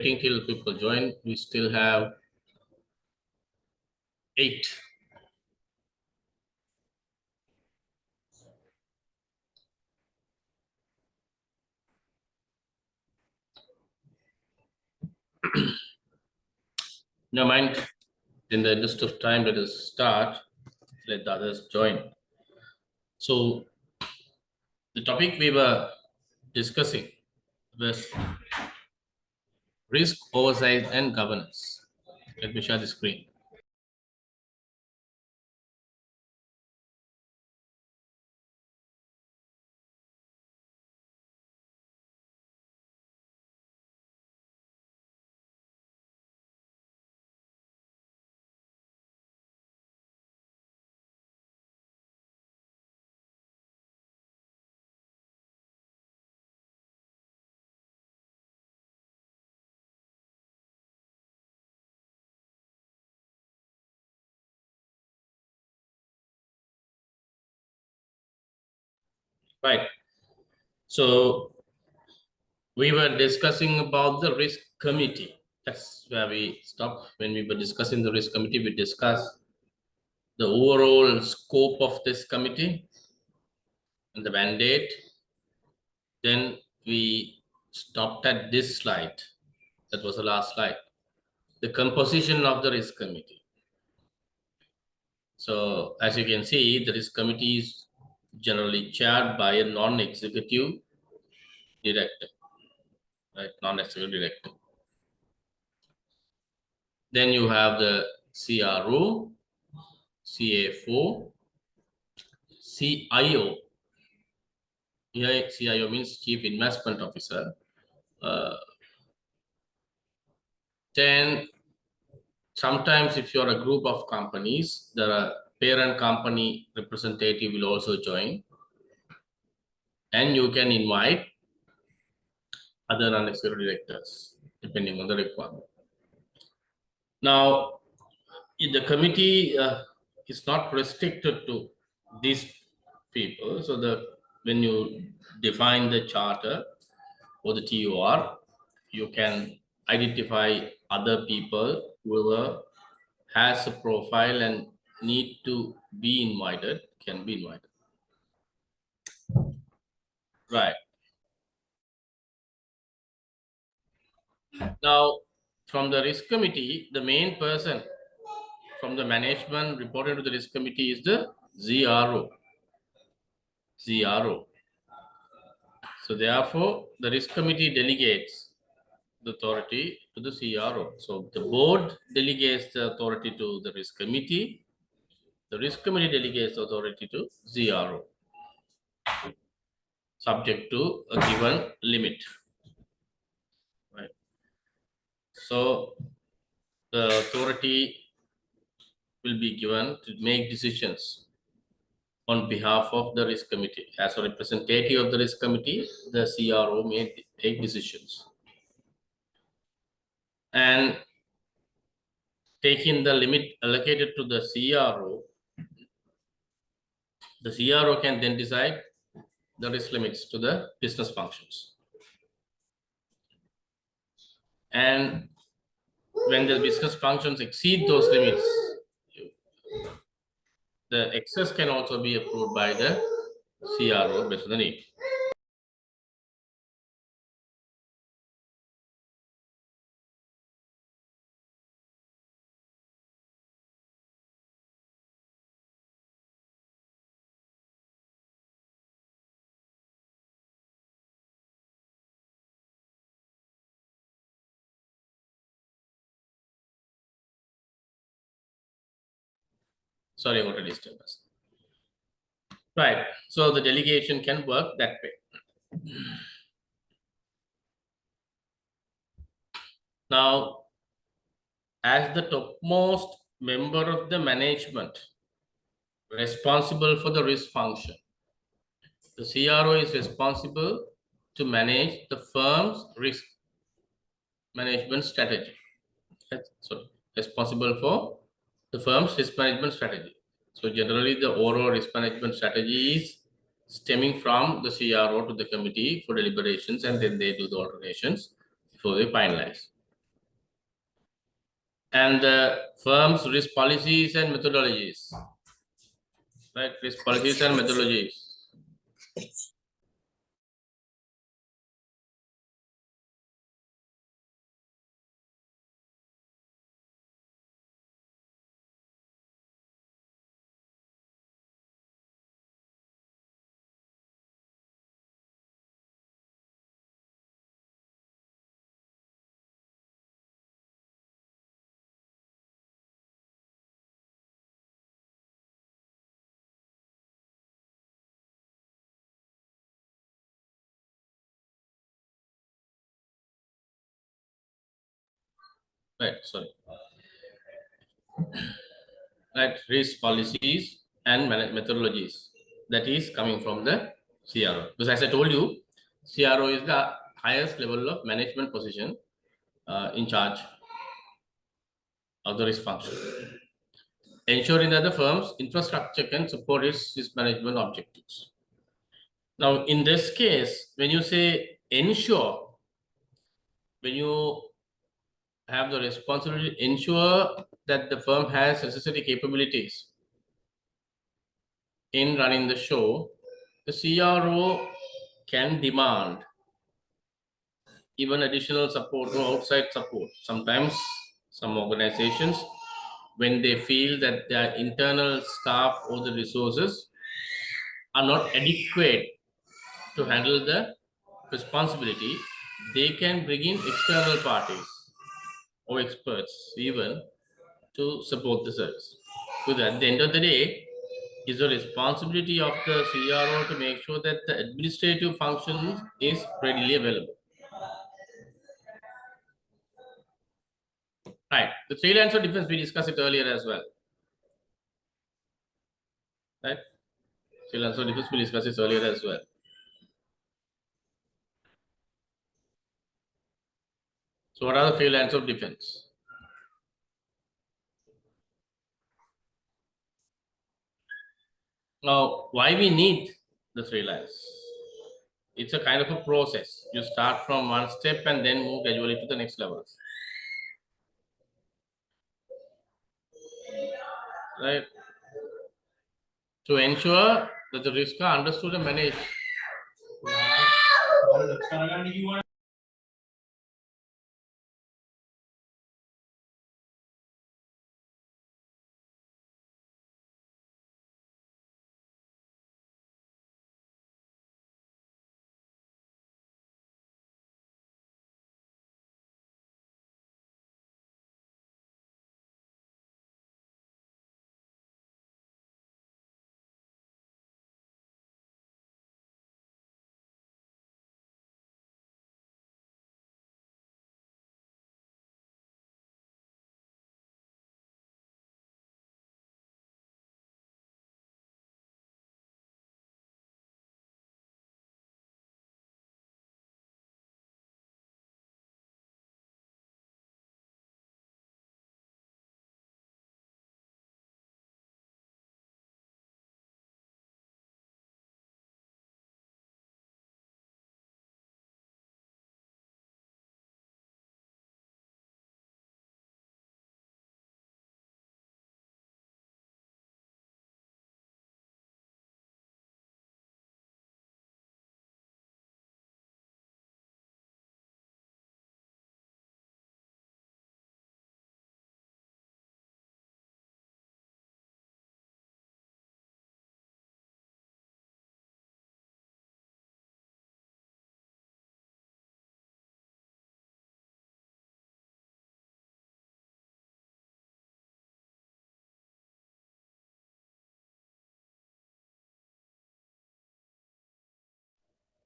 Waiting till people join. We still have 8. Never mind. In the interest of time, let us start. Let the others join. So, the topic we were discussing was risk oversight and governance. Let me share the screen. Right. So, we were discussing about the risk committee. That's where we stopped. When we were discussing the risk committee, we discussed the overall scope of this committee and the mandate. Then we stopped at this slide. That was the last slide. The composition of the risk committee. So as you can see, the risk committee is generally chaired by a non-executive director, right? Non-executive director. Then you have the CRO, CFO, CIO. Here, CIO means Chief Investment Officer. Then sometimes if you're a group of companies, the parent company representative will also join. And you can invite other non-executive directors, depending on the requirement. Now, the committee is not restricted to these people. So when you define the charter or the TOR, you can identify other people whoever has a profile and need to be invited, can be invited. Right. Now, from the risk committee, the main person from the management reported to the risk committee is the ZRO. So therefore, the risk committee delegates the authority to the CRO. So the board delegates the authority to the risk committee. The risk committee delegates the authority to ZRO, subject to a given limit. Right. So the authority will be given to make decisions on behalf of the risk committee. As a representative of the risk committee, the CRO may take decisions. And taking the limit allocated to the CRO can then decide the risk limits to the business functions. And when the business functions exceed those limits, the excess can also be approved by the CRO based on the need. Sorry about the disturbance. Right. So the delegation can work that way. Now, as the topmost member of the management responsible for the risk function, the CRO is responsible to manage the firm's risk management strategy. So responsible for the firm's risk management strategy. So generally the overall risk management strategy is stemming from the CRO to the committee for deliberations, and then they do the alterations before they finalize. and the firm's risk policies and methodologies. Right, risk policies and methodologies. Right, sorry. Right, risk policies and methodologies. That is coming from the CRO. Because as I told you, CRO is the highest level of management position in charge of the risk function, ensuring that the firm's infrastructure can support its risk management objectives. Now, in this case, when you say ensure, when you have the responsibility to ensure that the firm has necessary capabilities in running the show, the CRO can demand even additional support or outside support. Sometimes some organizations, when they feel that their internal staff or the resources are not adequate to handle the responsibility, they can bring in external parties or experts even to support the service. Because at the end of the day, it's the responsibility of the CRO to make sure that the administrative function is readily available. Right. The three lines of defense, we discussed it earlier as well. Right. Three lines of defense, we discussed it earlier as well. So what are the three lines of defense? Now, why we need the three lines? It's a kind of a process. You start from one step and then move gradually to the next levels. Right. To ensure that the risks are understood and managed.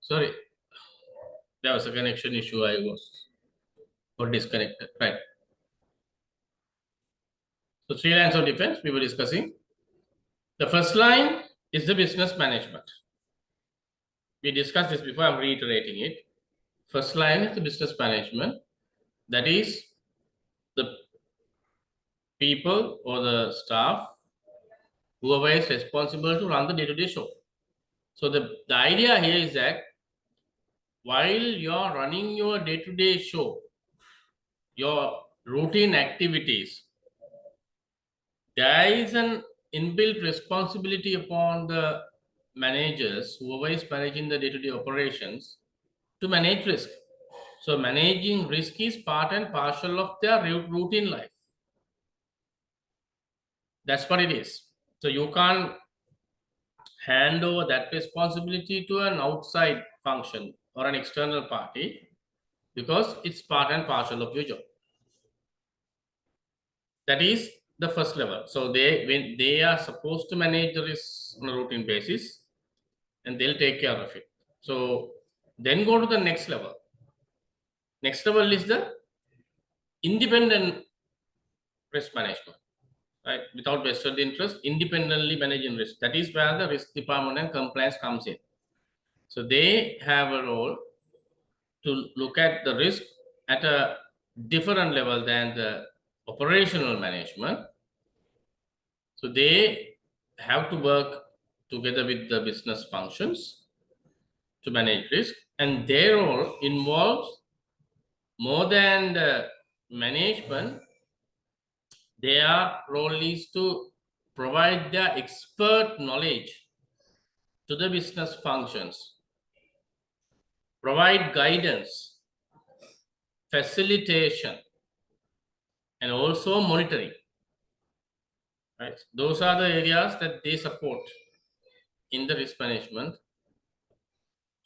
Sorry, there was a connection issue. I was got disconnected. Right. So three lines of defense we were discussing. The first line is the business management. We discussed this before, I'm reiterating it. First line is the business management. That is the people or the staff, whoever is responsible to run the day-to-day show. So the idea here is that while you're running your day-to-day show, your routine activities, there is an inbuilt responsibility upon the managers, whoever is managing the day-to-day operations, to manage risk. So managing risk is part and parcel of their routine life. That's what it is. So you can't hand over that responsibility to an outside function or an external party because it's part and parcel of your job. That is the first level. So when they are supposed to manage the risk on a routine basis, and they'll take care of it. So then go to the next level. Next level is the independent risk management, right? Without vested interest, independently managing risk. That is where the risk department and compliance comes in. So they have a role to look at the risk at a different level than the operational management. So they have to work together with the business functions to manage risk, and their role involves more than the management. Their role is to provide their expert knowledge to the business functions, provide guidance, facilitation, and also monitoring. Right? Those are the areas that they support in the risk management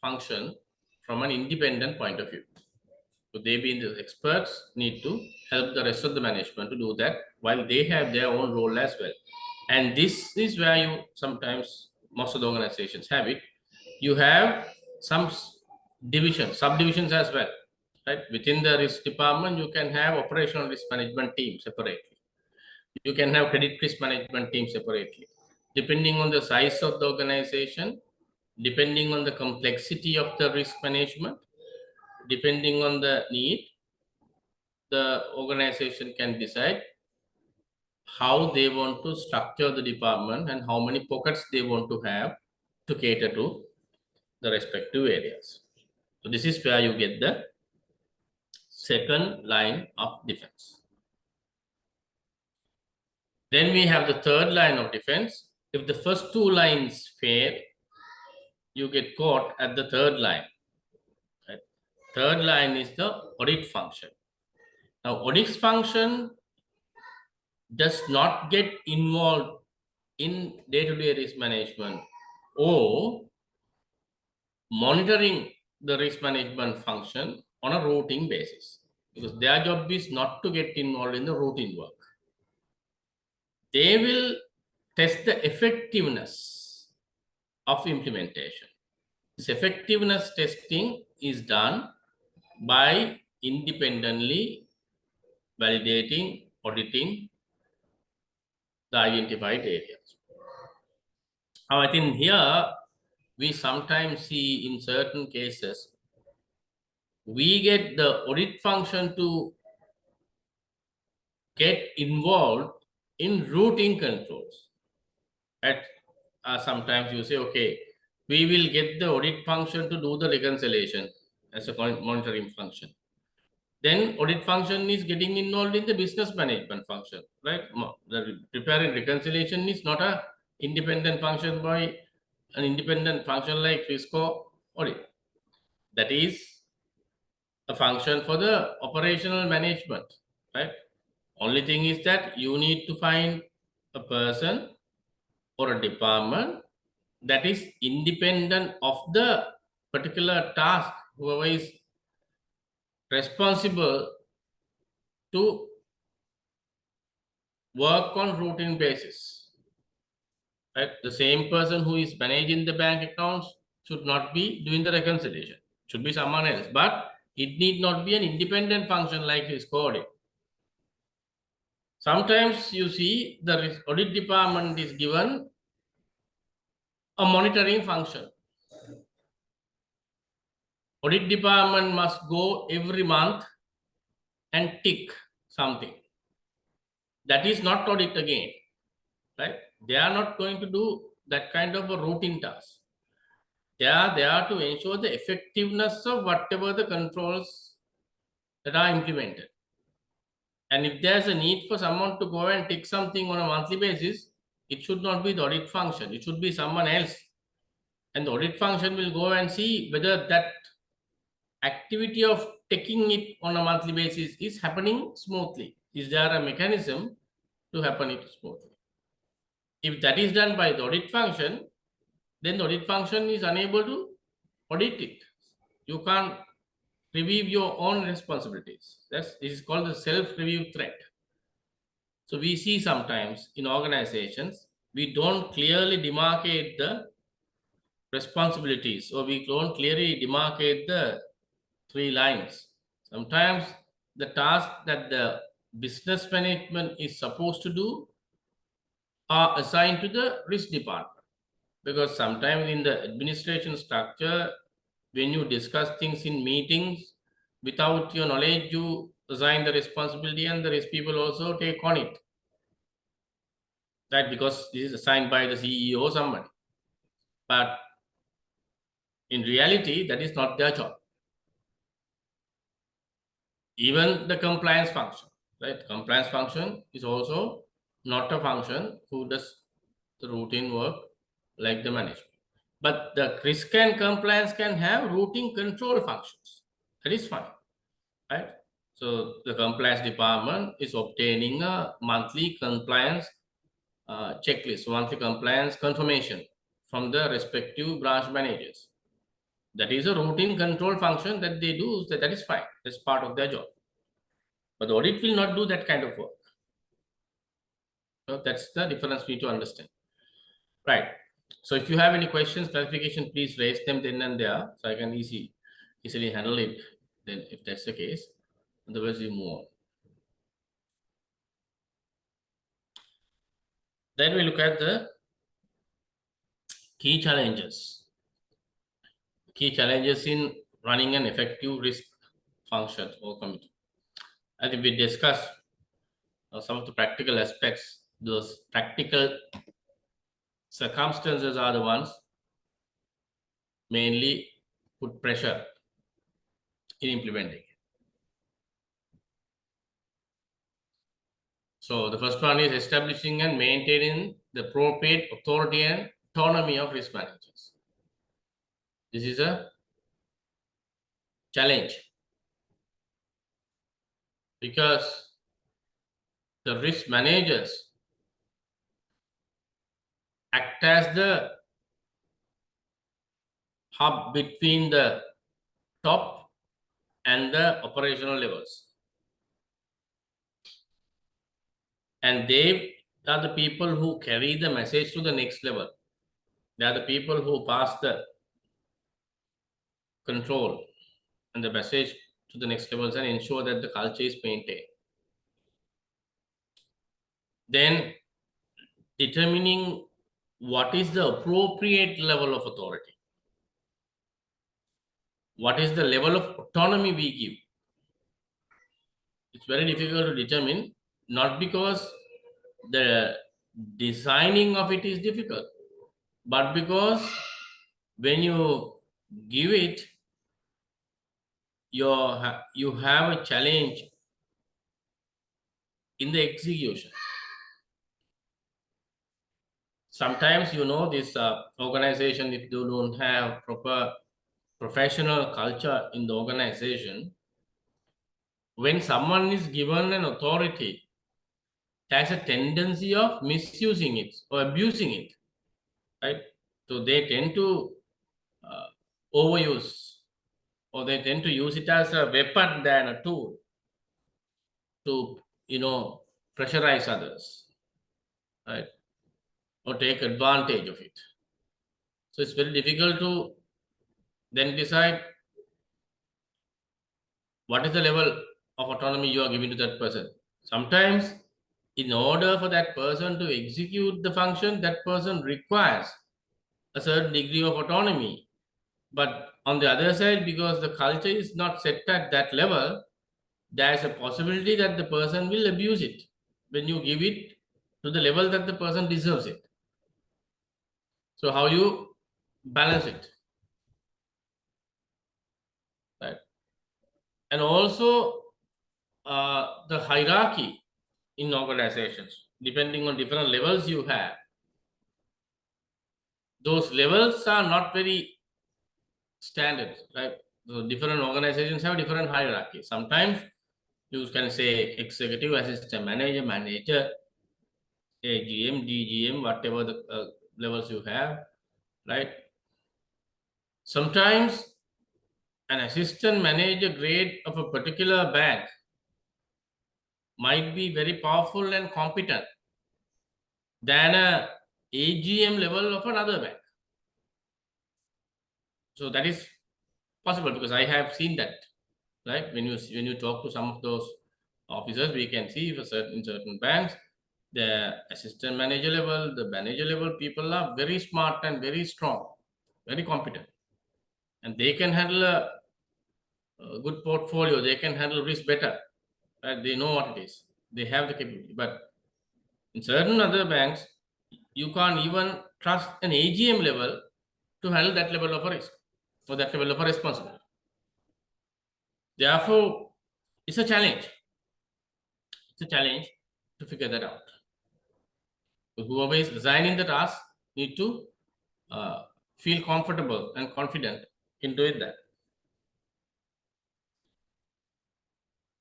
function from an independent point of view. So they being the experts need to help the rest of the management to do that while they have their own role as well. And this is where you sometimes, most of the organizations have it. You have some subdivisions as well, right? Within the risk department, you can have operational risk management team separately. You can have credit risk management team separately. Depending on the size of the organization, depending on the complexity of the risk management, depending on the need, the organization can decide how they want to structure the department and how many pockets they want to have to cater to the respective areas. So this is where you get the second line of defense. Then we have the third line of defense. If the first two lines fail, you get caught at the third line. Right? Third line is the audit function. Now, audit function does not get involved in day-to-day risk management or monitoring the risk management function on a routine basis, because their job is not to get involved in the routine work. They will test the effectiveness of implementation. This effectiveness testing is done by independently validating, auditing the identified areas. Now, I think here we sometimes see in certain cases, we get the audit function to get involved in routine controls. At sometimes you say, okay, we will get the audit function to do the reconciliation as a monitoring function. Then audit function is getting involved in the business management function, right? The preparing reconciliation is not a independent function by an independent function like risk or audit. That is a function for the operational management, right? Only thing is that you need to find a person or a department that is independent of the particular task, whoever is responsible to work on routine basis. Right? The same person who is managing the bank accounts should not be doing the reconciliation. Should be someone else, but it need not be an independent function like risk audit. Sometimes you see the audit department is given a monitoring function. Audit department must go every month and tick something. That is not audit again, right? They are not going to do that kind of a routine task. They are there to ensure the effectiveness of whatever the controls that are implemented. And if there's a need for someone to go and take something on a monthly basis, it should not be the audit function. It should be someone else. And the audit function will go and see whether that activity of taking it on a monthly basis is happening smoothly. Is there a mechanism to happen it smoothly? If that is done by the audit function, then the audit function is unable to audit it. You can't review your own responsibilities. This is called the self-review threat. So we see sometimes in organizations, we don't clearly demarcate the responsibilities, or we don't clearly demarcate the 3 lines. Sometimes the task that the business management is supposed to do are assigned to the risk department. Because sometimes in the administration structure, when you discuss things in meetings, without your knowledge, you assign the responsibility and the risk people also take on it. Right? Because this is assigned by the CEO or somebody. But in reality, that is not their job. Even the compliance function, right? Compliance function is also not a function who does the routine work like the management. But the risk and compliance can have routine control functions. That is fine, right? So the compliance department is obtaining a monthly compliance checklist, monthly compliance confirmation from the respective branch managers. That is a routine control function that they do. That is fine. That's part of their job. But the audit will not do that kind of work. So that's the difference we need to understand. Right. So if you have any questions, clarification, please raise them then and there, so I can easily handle it. Then, if that's the case, otherwise we move on. Then we look at the key challenges. Key challenges in running an effective risk function or committee. I think we discussed some of the practical aspects. Those practical circumstances are the ones mainly put pressure in implementing. So the first one is establishing and maintaining the appropriate authority and autonomy of risk managers. This is a challenge because the risk managers act as the hub between the top and the operational levels. And they are the people who carry the message to the next level. They are the people who pass the control and the message to the next levels and ensure that the culture is maintained. Then determining what is the appropriate level of authority. What is the level of autonomy we give? It's very difficult to determine, not because the designing of it is difficult, but because when you give it, you have a challenge in the execution. Sometimes, this organization, if you don't have proper professional culture in the organization, when someone is given an authority, has a tendency of misusing it or abusing it, right? So they tend to overuse, or they tend to use it as a weapon than a tool to, pressurize others, right? Or take advantage of it. So it's very difficult to then decide what is the level of autonomy you are giving to that person. Sometimes, in order for that person to execute the function, that person requires a certain degree of autonomy. But on the other side, because the culture is not set at that level, there's a possibility that the person will abuse it when you give it to the level that the person deserves it. So how you balance it, right? And also the hierarchy in organizations, depending on different levels you have, those levels are not very standard, right? So different organizations have different hierarchy. Sometimes you can say executive assistant manager, manager, AGM, DGM, whatever the levels you have, right? Sometimes an assistant manager grade of a particular bank might be very powerful and competent than a AGM level of another bank. So that is possible because I have seen that, right? When you talk to some of those officers, we can see for certain banks, the assistant manager level, the manager level people are very smart and very strong, very competent, and they can handle a good portfolio. They can handle risk better. Right? They know what it is. They have the capability. But in certain other banks, you can't even trust an AGM level to handle that level of a risk or that level of a responsibility. Therefore, it's a challenge. It's a challenge to figure that out. So whoever is designing the task need to feel comfortable and confident in doing that.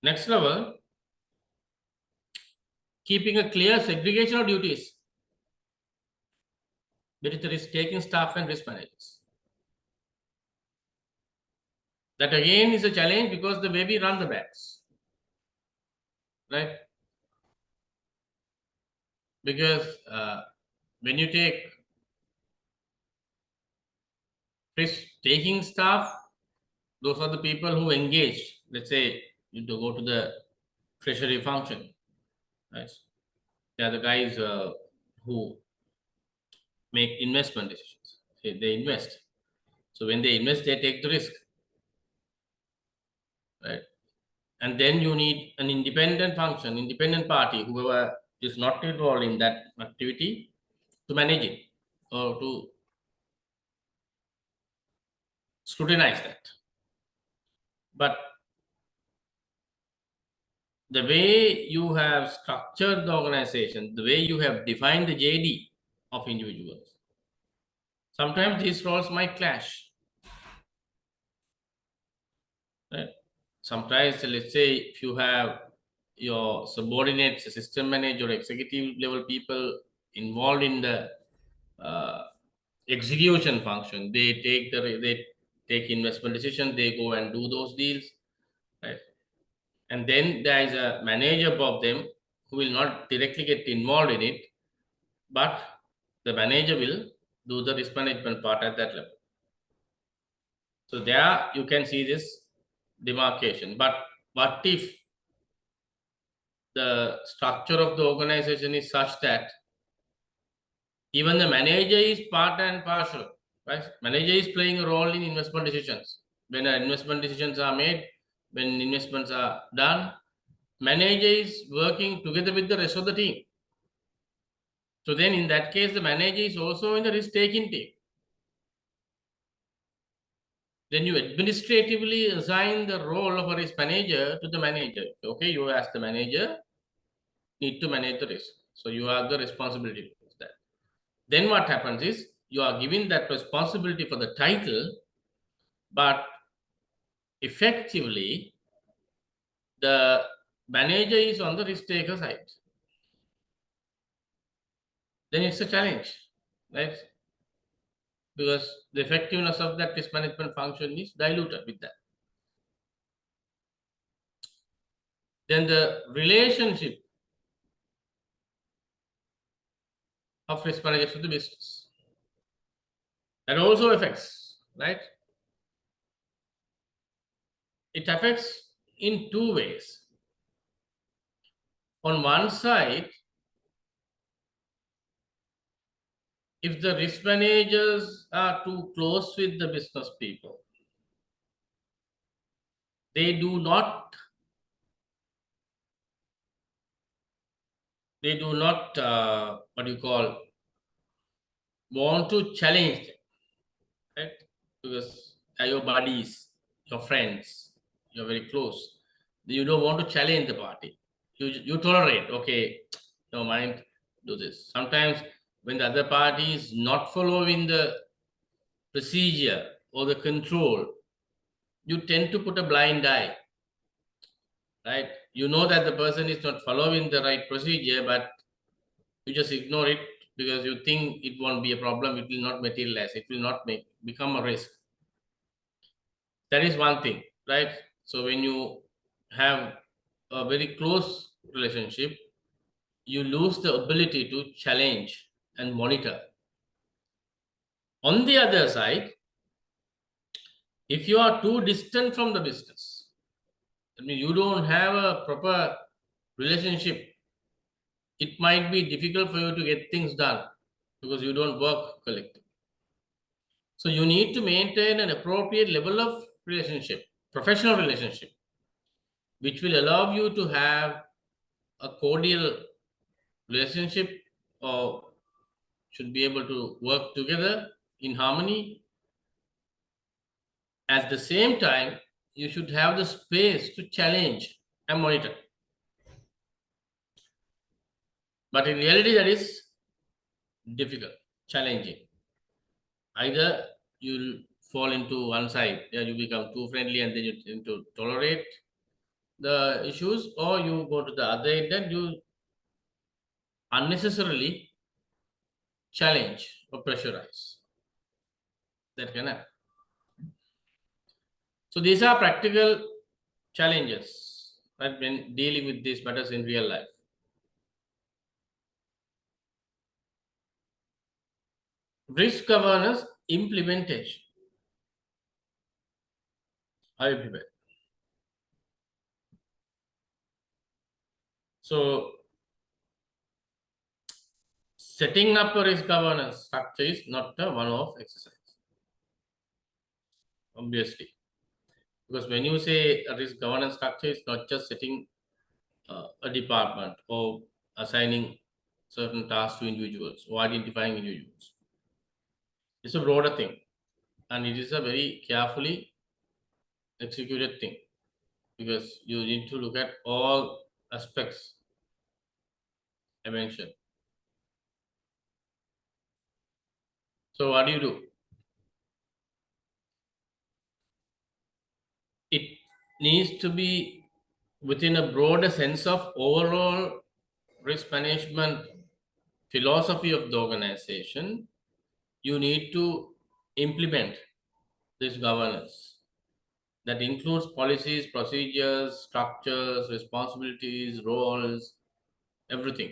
Next level, keeping a clear segregation of duties between the risk-taking staff and risk managers. That again is a challenge because the way we run the banks, right? Because when you take risk-taking staff, those are the people who engage. Let's say you go to the treasury function, right? They are the guys who make investment decisions. They invest. So when they invest, they take the risk, right? And then you need an independent function, independent party, whoever is not involved in that activity, to manage it or to scrutinize that. But the way you have structured the organization, the way you have defined the JD of individuals, sometimes these roles might clash. Right? Sometimes, let's say, if you have your subordinates, system manager, executive level people involved in the execution function, they take investment decisions, they go and do those deals, right? And then there is a manager above them who will not directly get involved in it, but the manager will do the risk management part at that level. So there you can see this demarcation. But what if the structure of the organization is such that even the manager is part and partial, right? Manager is playing a role in investment decisions. When investment decisions are made, when investments are done, manager is working together with the rest of the team. So then in that case, the manager is also in the risk-taking team. Then you administratively assign the role of a risk manager to the manager. Okay, you as the manager need to manage the risk. So you have the responsibility of that. Then what happens is you are given that responsibility for the title, but effectively the manager is on the risk taker side. Then it's a challenge, right? Because the effectiveness of that risk management function is diluted with that. Then the relationship of risk managers to the business, that also affects, right? It affects in two ways. On one side, if the risk managers are too close with the business people, they do not what do you call, want to challenge them, right? Because they're your buddies, your friends, you're very close. You don't want to challenge the party. You tolerate, okay, no mind, do this. Sometimes when the other party is not following the procedure or the control, you tend to put a blind eye, right? You know that the person is not following the right procedure, but you just ignore it because you think it won't be a problem, it will not materialize, it will not become a risk. That is one thing, right? So when you have a very close relationship, you lose the ability to challenge and monitor. On the other side, if you are too distant from the business, I mean, you don't have a proper relationship, it might be difficult for you to get things done because you don't work collectively. So you need to maintain an appropriate level of relationship, professional relationship, which will allow you to have a cordial relationship or should be able to work together in harmony. At the same time, you should have the space to challenge and monitor. But in reality, that is difficult, challenging. Either you'll fall into one side, yeah, you become too friendly and then you tend to tolerate the issues, or you go to the other end and you unnecessarily challenge or pressurize. That can happen. So these are practical challenges, right, when dealing with these matters in real life. Risk governance implementation. How you prepare? So setting up a risk governance structure is not a one-off exercise, obviously. Because when you say a risk governance structure, it's not just setting a department or assigning certain tasks to individuals or identifying individuals. It's a broader thing, and it is a very carefully executed thing because you need to look at all aspects I mentioned. So what do you do? It needs to be within a broader sense of overall risk management philosophy of the organization. You need to implement this governance that includes policies, procedures, structures, responsibilities, roles, everything.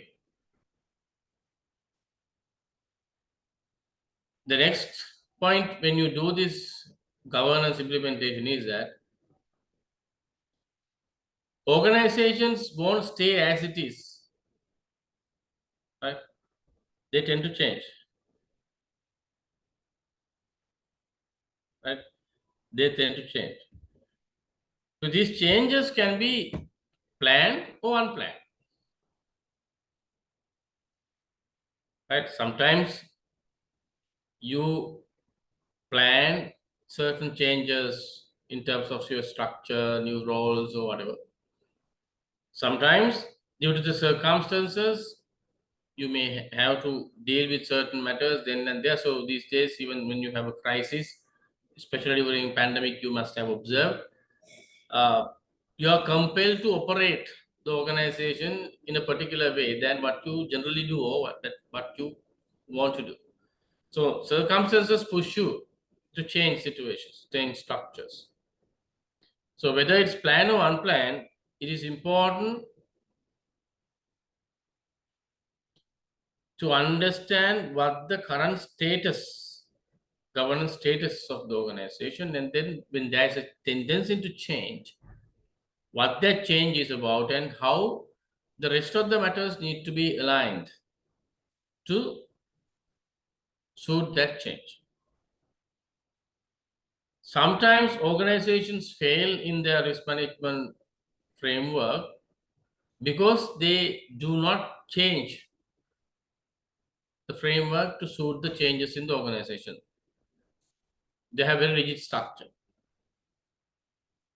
The next point when you do this governance implementation is that organizations won't stay as it is, right? They tend to change, right? They tend to change. So these changes can be planned or unplanned, right? Sometimes you plan certain changes in terms of your structure, new roles, or whatever. Sometimes, due to the circumstances, you may have to deal with certain matters then and there. So these days, even when you have a crisis, especially during pandemic, you must have observed, uh, you are compelled to operate the organization in a particular way than what you generally do or what you want to do. So circumstances push you to change situations, change structures. So whether it's planned or unplanned, it is important to understand what the current status, governance status of the organization, and then when there's a tendency to change, what that change is about and how the rest of the matters need to be aligned to suit that change. Sometimes organizations fail in their risk management framework because they do not change the framework to suit the changes in the organization. They have a rigid structure.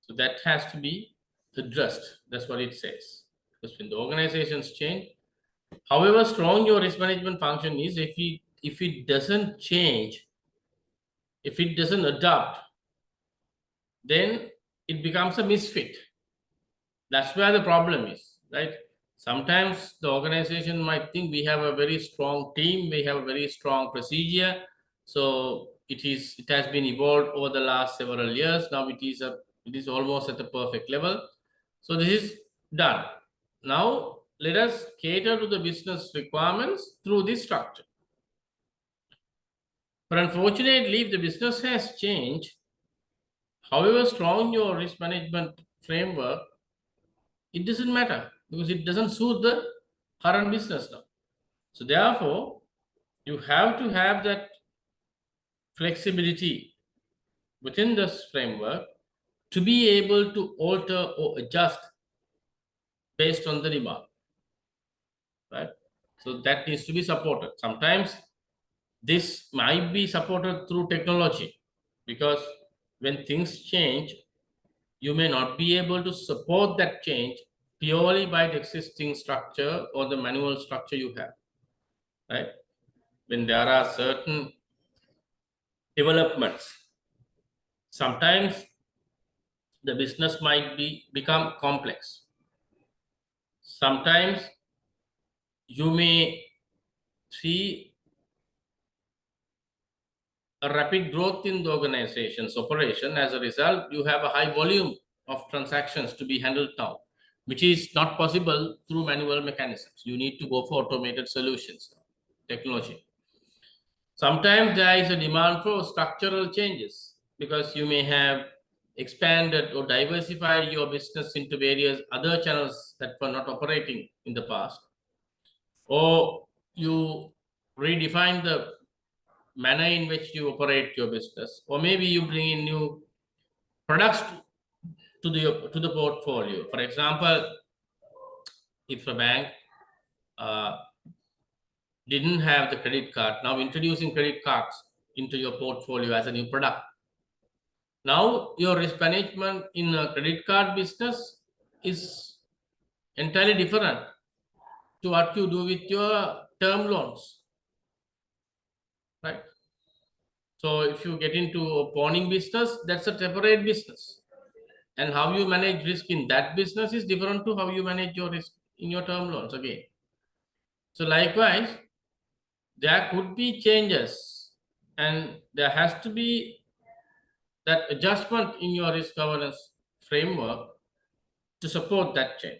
So that has to be addressed. That's what it says. Because when the organizations change, however strong your risk management function is, if it doesn't change, if it doesn't adapt, then it becomes a misfit. That's where the problem is, right? Sometimes the organization might think we have a very strong team, we have a very strong procedure. So it has been evolved over the last several years. Now it is almost at a perfect level. So this is done. Now let us cater to the business requirements through this structure. But unfortunately, if the business has changed, however strong your risk management framework, it doesn't matter because it doesn't suit the current business now. So therefore, you have to have that flexibility within this framework to be able to alter or adjust based on the demand, right? So that needs to be supported. Sometimes this might be supported through technology, because when things change, you may not be able to support that change purely by the existing structure or the manual structure you have, right? When there are certain developments, sometimes the business might become complex. Sometimes you may see a rapid growth in the organization's operation. As a result, you have a high volume of transactions to be handled now, which is not possible through manual mechanisms. You need to go for automated solutions, technology. Sometimes there is a demand for structural changes because you may have expanded or diversified your business into various other channels that were not operating in the past, or you redefine the manner in which you operate your business, or maybe you bring in new products to the portfolio. For example, if a bank uh, didn't have the credit card, now introducing credit cards into your portfolio as a new product. Now your risk management in a credit card business is entirely different to what you do with your term loans, right? So if you get into a pawning business, that's a separate business. And how you manage risk in that business is different to how you manage your risk in your term loans again. So likewise, there could be changes, and there has to be that adjustment in your risk governance framework to support that change.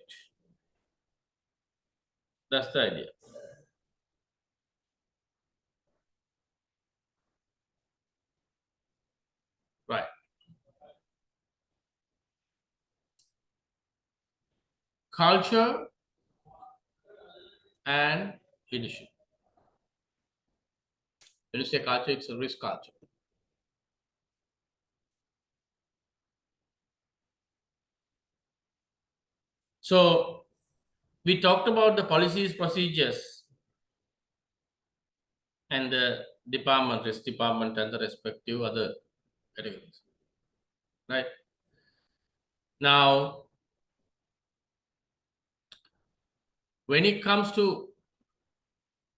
That's the idea. Right. Culture and leadership. When you say culture, it's a risk culture. So we talked about the policies, procedures, and the department, risk department, and the respective other categories. Right. Now, when it comes to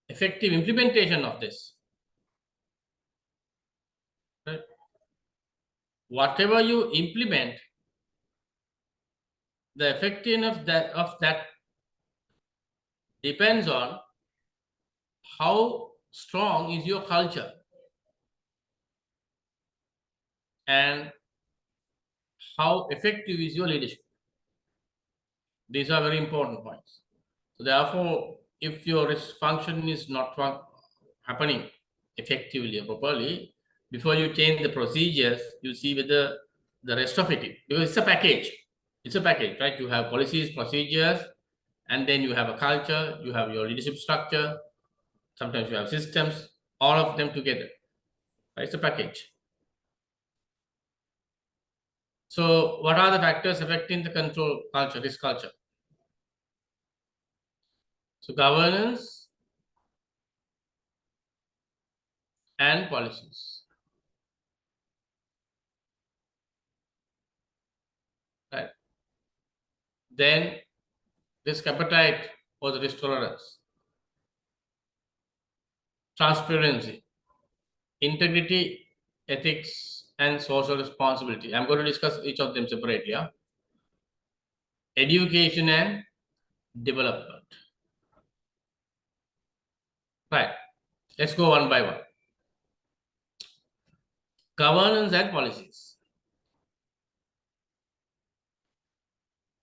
effective implementation of this, right, whatever you implement, the effectiveness of that depends on how strong is your culture and how effective is your leadership. These are very important points. So therefore, if your risk function is not happening effectively or properly, before you change the procedures, you see whether the rest of it, because it's a package. It's a package, right? You have policies, procedures, and then you have a culture, you have your leadership structure, sometimes you have systems, all of them together. Right? It's a package. So what are the factors affecting the control culture, risk culture? So governance and policies. Right. then risk appetite or the risk tolerance, transparency, integrity, ethics, and social responsibility. I'm going to discuss each of them separately. Yeah? Education and development. Right. Let's go one by one. Governance and policies.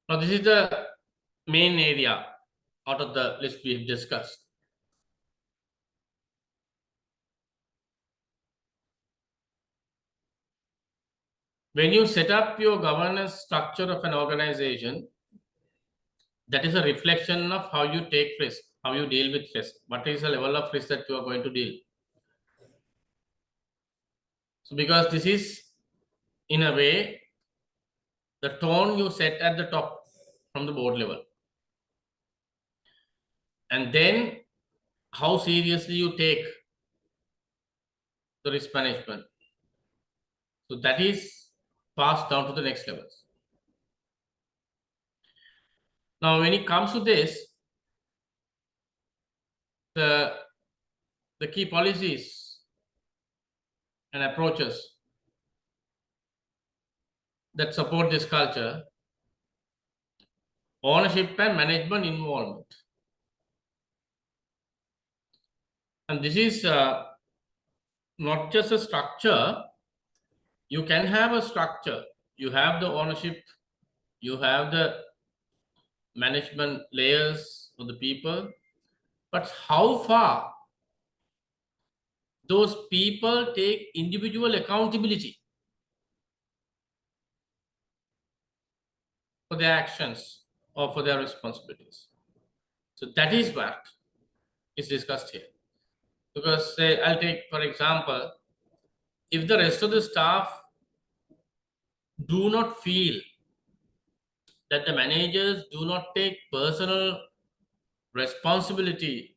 Now, this is the main area out of the list we've discussed. When you set up your governance structure of an organization, that is a reflection of how you take risk, how you deal with risk. What is the level of risk that you are going to deal? So, because this is, in a way, the tone you set at the top from the board level. And then how seriously you take the risk management. So that is passed down to the next levels. Now, when it comes to this, the key policies and approaches that support this culture, ownership and management involvement. And this is not just a structure. You can have a structure. You have the ownership. You have the management layers of the people. But how far those people take individual accountability for their actions or for their responsibilities. So that is what is discussed here. Because say, I'll take, for example, if the rest of the staff do not feel that the managers do not take personal responsibility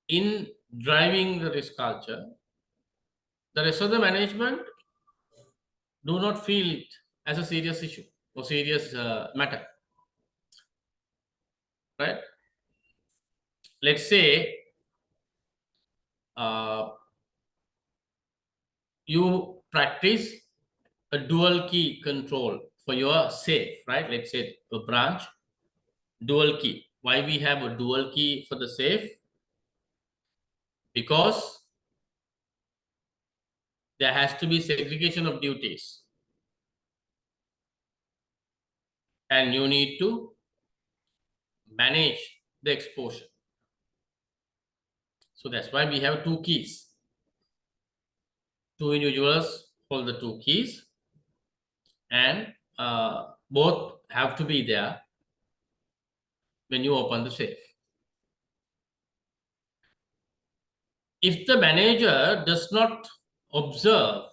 in driving the risk culture, the rest of the management do not feel it as a serious issue or serious matter, right? Let's say you practice a dual key control for your safe, right? Let's say a branch, dual key. Why we have a dual key for the safe? Because there has to be segregation of duties. And you need to manage the exposure. So that's why we have two keys. Two individuals hold the two keys, and both have to be there when you open the safe. If the manager does not observe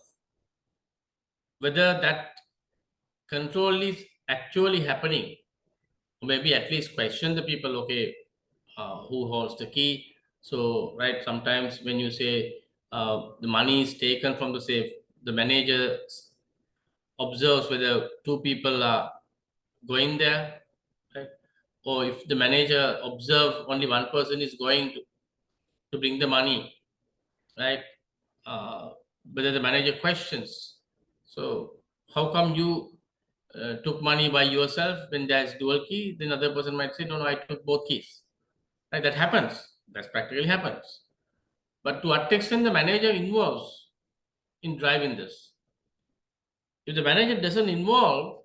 whether that control is actually happening, or maybe at least question the people, okay, who holds the key. So, right, sometimes when you say the money is taken from the safe, the manager observes whether two people are going there, right? Or if the manager observes only one person is going to bring the money, right? Whether the manager questions, so how come you took money by yourself when there's dual key? Then other person might say, no, I took both keys. Right? That happens. That practically happens. But to what extent the manager involves in driving this? If the manager doesn't involve,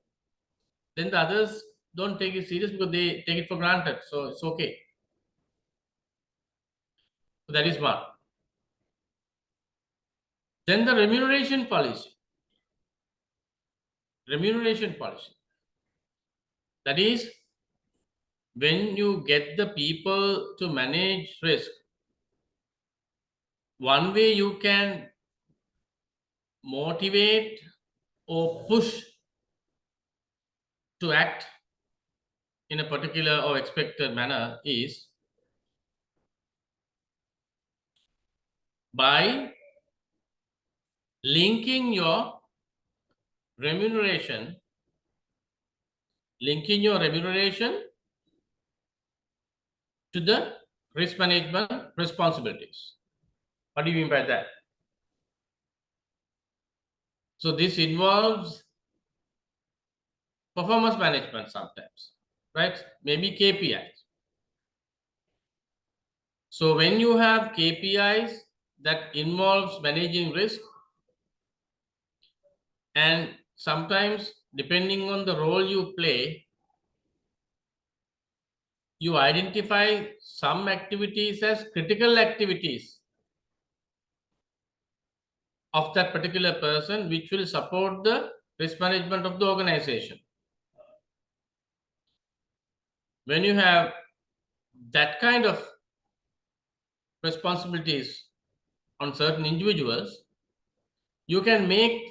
then the others don't take it serious because they take it for granted. So it's okay. So that is one. Then the remuneration policy. Remuneration policy. That is, when you get the people to manage risk, one way you can motivate or push to act in a particular or expected manner is by linking your remuneration linking your remuneration to the risk management responsibilities. What do you mean by that? So this involves performance management sometimes, right? Maybe KPIs. So when you have KPIs that involves managing risk, and sometimes depending on the role you play, you identify some activities as critical activities of that particular person, which will support the risk management of the organization. When you have that kind of responsibilities on certain individuals, you can make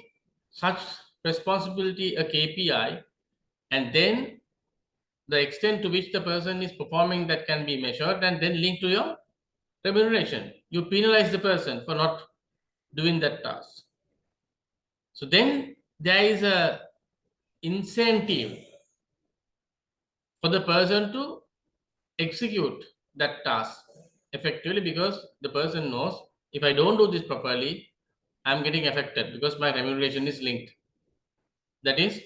such responsibility a KPI, and then the extent to which the person is performing that can be measured and then linked to your remuneration. You penalize the person for not doing that task. So then there is a incentive for the person to execute that task effectively, because the person knows, if I don't do this properly, I'm getting affected because my remuneration is linked. That is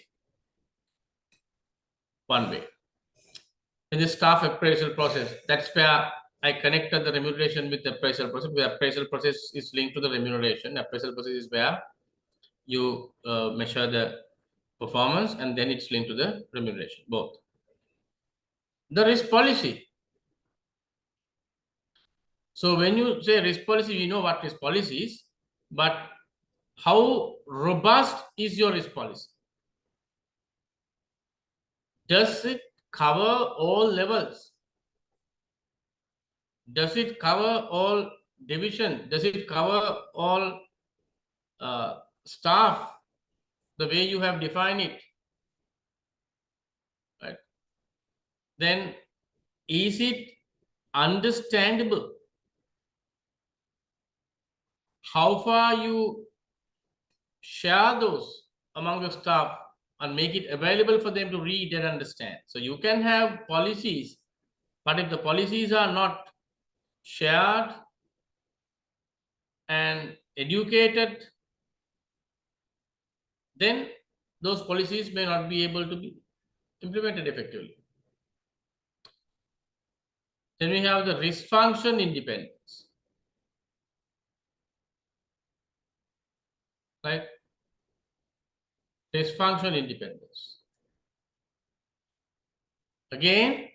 one way. In the staff appraisal process, that's where I connected the remuneration with the appraisal process. The appraisal process is linked to the remuneration. Appraisal process is where you measure the performance, and then it's linked to the remuneration, both. The risk policy. So when you say risk policy, you know what risk policy is, but how robust is your risk policy? Does it cover all levels? Does it cover all division? Does it cover all staff the way you have defined it? Right? Then is it understandable how far you share those among the staff and make it available for them to read and understand? So you can have policies, but if the policies are not shared and educated, then those policies may not be able to be implemented effectively. Then we have the risk function independence. Right? Risk function independence. Again,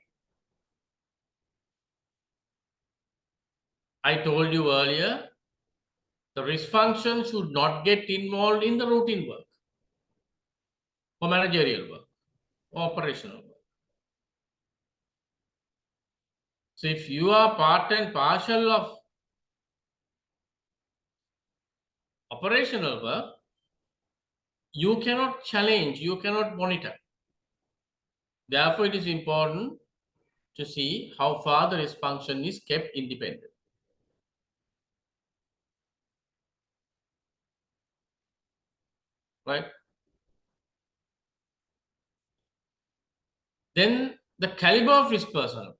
I told you earlier, the risk function should not get involved in the routine work or managerial work or operational work. So if you are part and partial of operational work, you cannot challenge, you cannot monitor. Therefore, it is important to see how far the risk function is kept independent. Right? Then the caliber of risk personnel.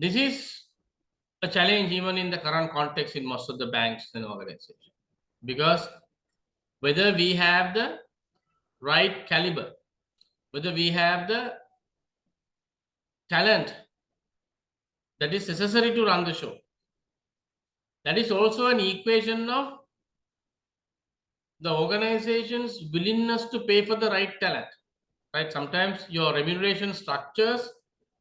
This is a challenge even in the current context in most of the banks and organizations, because whether we have the right caliber, whether we have the talent that is necessary to run the show, that is also an equation of the organization's willingness to pay for the right talent. Right? Sometimes your remuneration structures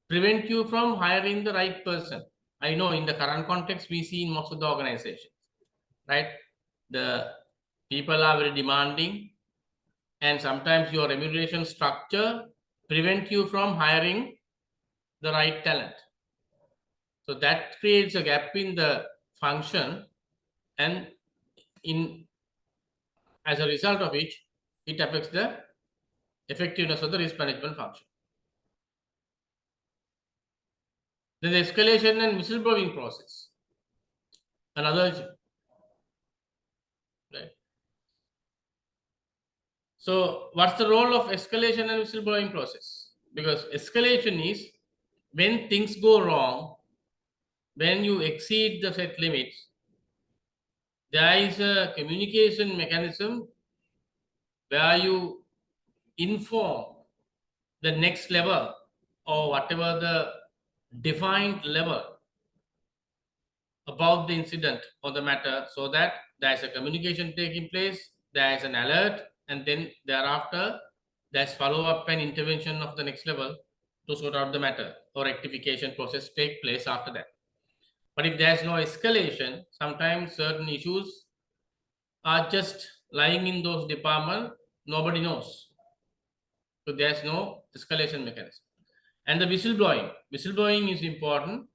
prevent you from hiring the right person. I know in the current context we see in most of the organizations, right? The people are very demanding, and sometimes your remuneration structure prevent you from hiring the right talent. So that creates a gap in the function, and in as a result of which it affects the effectiveness of the risk management function. Then the escalation and whistleblowing process, another So what's the role of escalation and whistleblowing process? Because escalation is when things go wrong, when you exceed the set limits, there is a communication mechanism where you inform the next level or whatever the defined level about the incident or the matter, so that there is a communication taking place, there is an alert, and then thereafter there's follow-up and intervention of the next level to sort out the matter, or rectification process take place after that. But if there's no escalation, sometimes certain issues are just lying in those departments, nobody knows. So there's no escalation mechanism. And the whistleblowing is important,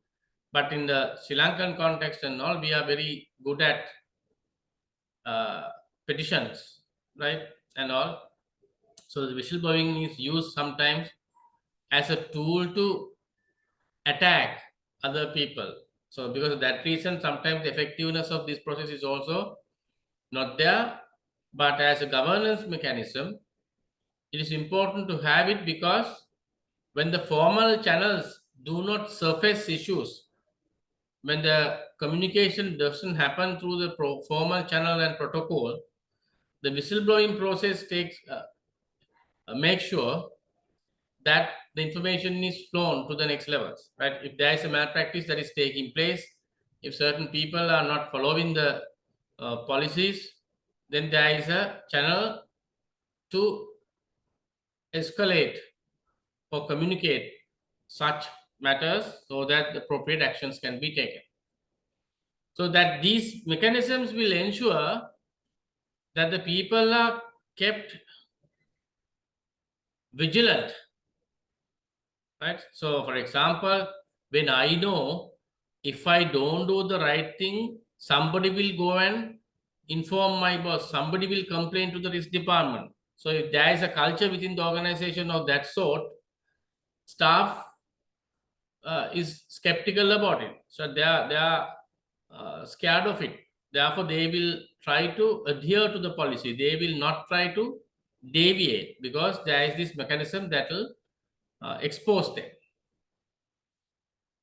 but in the Sri Lankan context and all, we are very good at petitions, right, and all. So the whistleblowing is used sometimes as a tool to attack other people. So because of that reason, sometimes the effectiveness of this process is also not there. But as a governance mechanism, it is important to have it, because when the formal channels do not surface issues, when the communication doesn't happen through the formal channel and protocol, the whistleblowing process takes make sure that the information is flown to the next levels, right? If there is a malpractice that is taking place, if certain people are not following the policies, then there is a channel to escalate or communicate such matters so that the appropriate actions can be taken. So that these mechanisms will ensure that the people are kept vigilant, right? So for example, when I know if I don't do the right thing, somebody will go and inform my boss, somebody will complain to the risk department. So if there is a culture within the organization of that sort, staff is skeptical about it. So they are scared of it. Therefore, they will try to adhere to the policy. They will not try to deviate, because there is this mechanism that will expose them.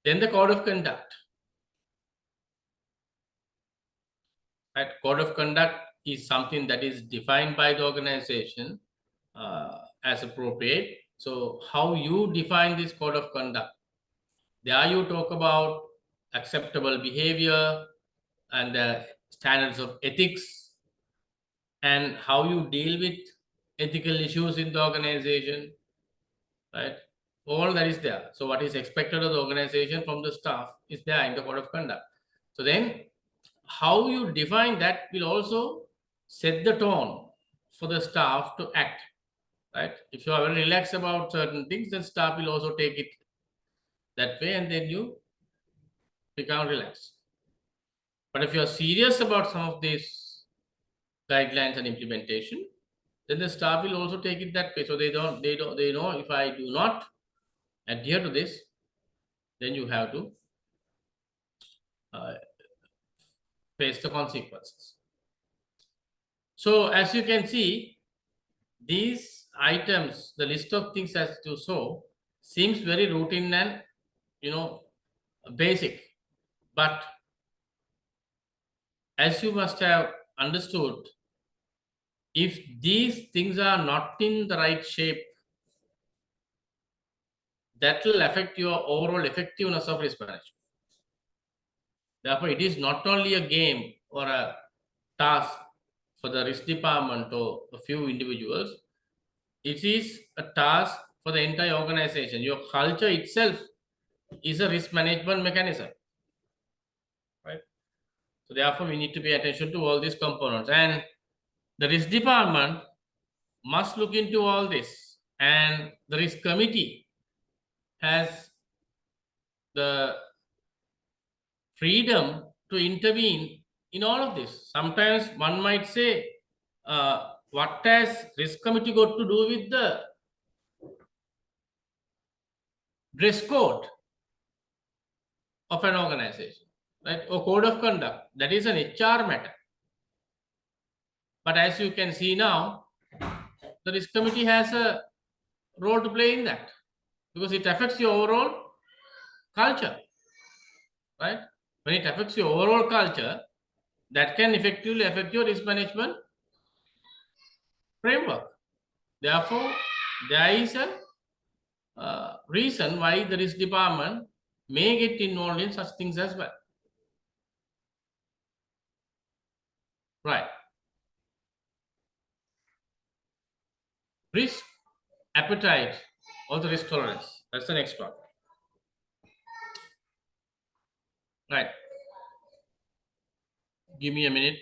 Then the code of conduct. Right? Code of conduct is something that is defined by the organization as appropriate. So how you define this code of conduct? There you talk about acceptable behavior and the standards of ethics, and how you deal with ethical issues in the organization, right? All that is there. So what is expected of the organization from the staff is there in the code of conduct. So then how you define that will also set the tone for the staff to act, right? If you are very relaxed about certain things, then staff will also take it that way, and then you become relaxed. But if you are serious about some of these guidelines and implementation, then the staff will also take it that way. So they know if I do not adhere to this, then you have to face the consequences. So as you can see, these items, the list of things as to show, seems very routine and basic, but as you must have understood, if these things are not in the right shape, that will affect your overall effectiveness of risk management. Therefore, it is not only a game or a task for the risk department or a few individuals, it is a task for the entire organization. Your culture itself is a risk management mechanism, right? So therefore, we need to pay attention to all these components, and the risk department must look into all this, and the risk committee has the freedom to intervene in all of this. Sometimes one might say, what has risk committee got to do with the dress code of an organization, right? Or code of conduct? That is an HR matter. But as you can see now, the risk committee has a role to play in that because it affects your overall culture, right? When it affects your overall culture, that can effectively affect your risk management framework. Therefore, there is a reason why the risk department may get involved in such things as well. Right. Risk appetite or the risk tolerance. That's the next one. Right. Give me a minute.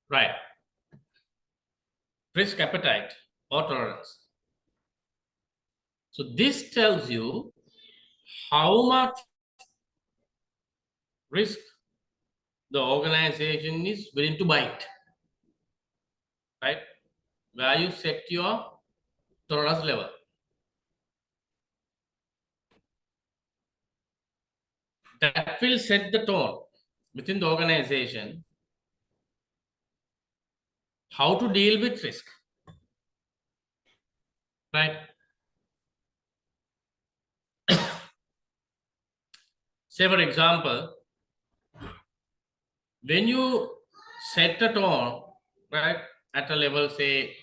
Right. Risk appetite or tolerance. So this tells you how much risk the organization is willing to bite, right? Where you set your tolerance level. That will set the tone within the organization how to deal with risk, right? Say for example, when you set a tone, right, at a level, say,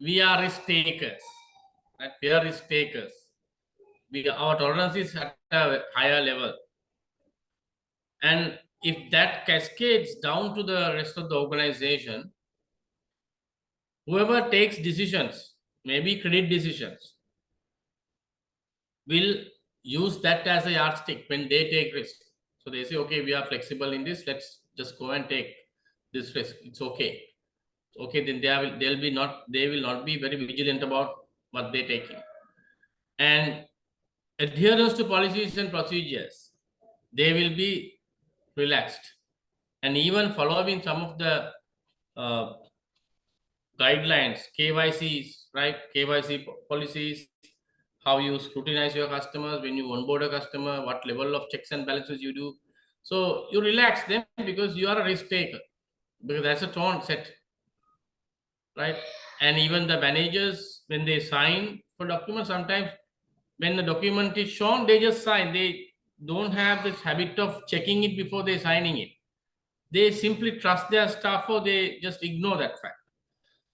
we are risk takers, right? We are risk takers. Our tolerance is at a higher level. And if that cascades down to the rest of the organization, whoever takes decisions, maybe credit decisions, will use that as a yardstick when they take risk. So they say, okay, we are flexible in this. Let's just go and take this risk. It's okay. Okay, then they will not be very vigilant about what they're taking. And adherence to policies and procedures, they will be relaxed. And even following some of the guidelines, KYCs, right? KYC policies, how you scrutinize your customers when you onboard a customer, what level of checks and balances you do. So you relax them because you are a risk taker, because that's a tone set, right? And even the managers, when they sign for documents, sometimes when the document is shown, they just sign. They don't have this habit of checking it before they signing it. They simply trust their staff or they just ignore that fact.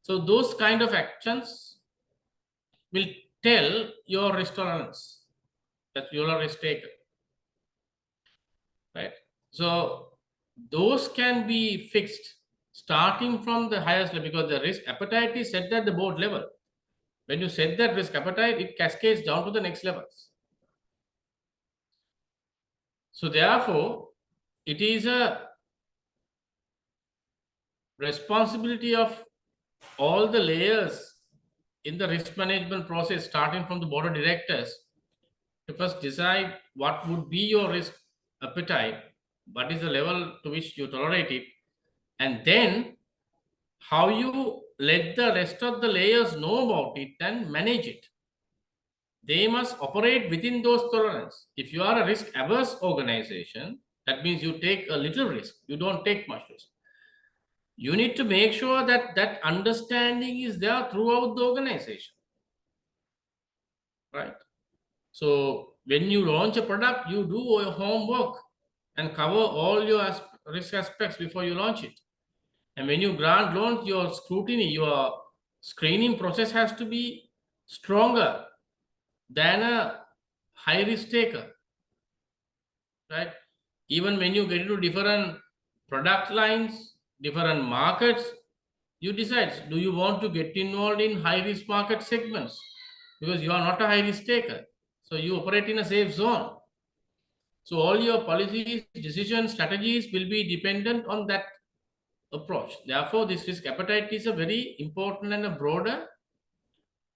So those kind of actions will tell your risk tolerance, that you are a risk taker, right? So those can be fixed starting from the highest level, because the risk appetite is set at the board level. When you set that risk appetite, it cascades down to the next levels. So therefore, it is a responsibility of all the layers in the risk management process, starting from the board of directors, to first decide what would be your risk appetite, what is the level to which you tolerate it, and then how you let the rest of the layers know about it and manage it. They must operate within those tolerance. If you are a risk averse organization, that means you take a little risk, you don't take much risk. You need to make sure that that understanding is there throughout the organization, right? So when you launch a product, you do your homework and cover all your risk aspects before you launch it. And when you grant loans, your scrutiny, your screening process has to be stronger than a high risk taker, right? Even when you get into different product lines, different markets, you decide, do you want to get involved in high risk market segments? Because you are not a high risk taker. So you operate in a safe zone. So all your policies, decisions, strategies will be dependent on that approach. Therefore, this risk appetite is a very important and a broader